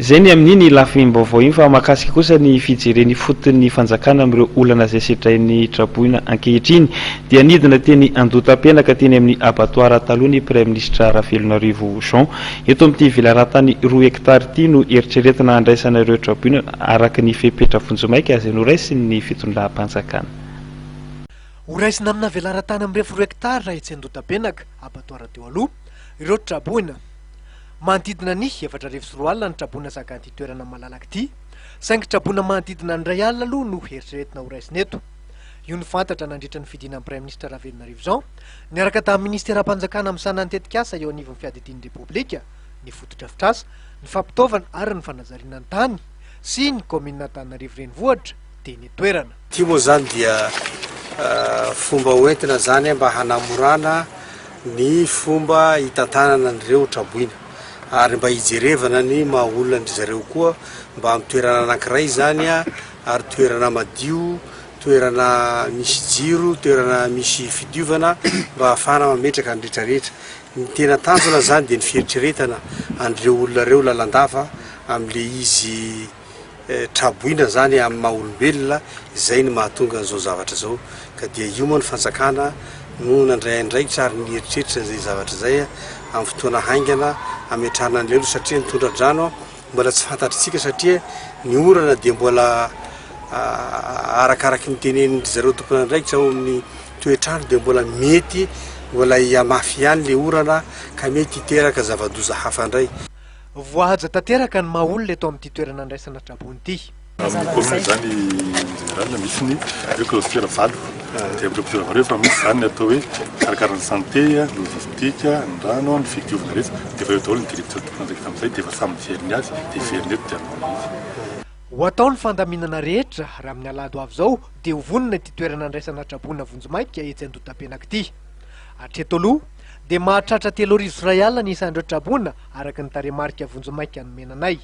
Zay ny amin'iny lafim-baovao iny fa mahakasika kosa ny fijereny foton'ny fanjakana amin'ireo olana izay setrain'ny traboina ankehitriny dia nidina teny Andotam-penaka teny amin'ny abattoir taloha ny Premier ministre Ravelonarivo Jean. Eto amin'ity vilaran-tany 2 hektara ity no eritreretina handraisana ireo traboina araka ny fepetra vonjomaika izay noraisiny ny fitondram-panjakana. Horaisina amina vilaran-tany amin'ny 2 hektara raha etsy Andotam-penaka abattoir teo aloha ireo traboina. Manodidina ny 4,4 alina ny traboina zakan'ity toerana malalaka ity, saingy traboina manodidina ny 2 alina aloha no heritreretina ho raisina eto. Io ny fantatra nandritra ny fidinan'ny Premier ministre Ravelonarivo Jean, niaraka tamin'ny ministera-panjakana amin'ny sanana tetikasa eo anivon'ny fiadidian'ny Repoblika, ny foto-drafitrasa, ny fampitaovana ary ny fanajariana ny tany sy ny komina Antananarivo renivohitra dia ny toerana. Ty moa zany dia fomba hoentina zany mba hanamorana ny fomba hitantanana an'ireo traboina ary mba hijerevana ny maha-olona zareo koa mba amin'ny toerana anankiray zany ary toerana madio, toerana misy jiro, toerana misy fidiovana mba ahafahana mametraka ny rehetrarehetra. Ny tena tanjona zany dia ny fieritreretana an'ireo olona reo lalandava amin'le izy traboina zany amin'ny maha-olombelona, izay ny mahatonga an'izao zavatra zao. Ka dia io moa ny fanjakana no nandray andraikitra ary ny eritreritra zay zavatra zay amin'ny fotoana haingana ametrahana ny lelo satria ny tondra-drano mbola tsy fantatritsika satria ny orana dia mbola arakaraky ny tenenin zareo tompony andraikitra ao amin'ny toetrandro dia mbola mety mbola hiamafy ihany le orana ka mety hiteraka zava-doza hafa indray. Voahaja tanteraka ny maha-olona eto amin'ity toerana andraisana trabony ity. Amin'ny commune zany général misy ny clôture valo dia amin'ny clôture valo fa misy zany atao hoe karakarana santé, logistika, ny rano, ny fidiovana rehetra dia efa eo daholo ny directeur tompony amin'izay dia efa samy miveriny azy dia veriny eto dia anao izy. Ho atao ny fandaminana rehetra raha amin'ny alahady ho avy izao dia ho vonona ity toerana andraisana trabona vonjomaika etsy Andotam-penaka ity. Hatreto aloha dia mahatratra 3,000 alina ny isan'ireo trabona araka ny taremarika vonjomaika nomenanay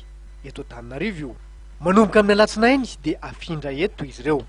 eto Antananarivo io. Manomboka amin'ny alatsinainy dia afindra eto izy ireo.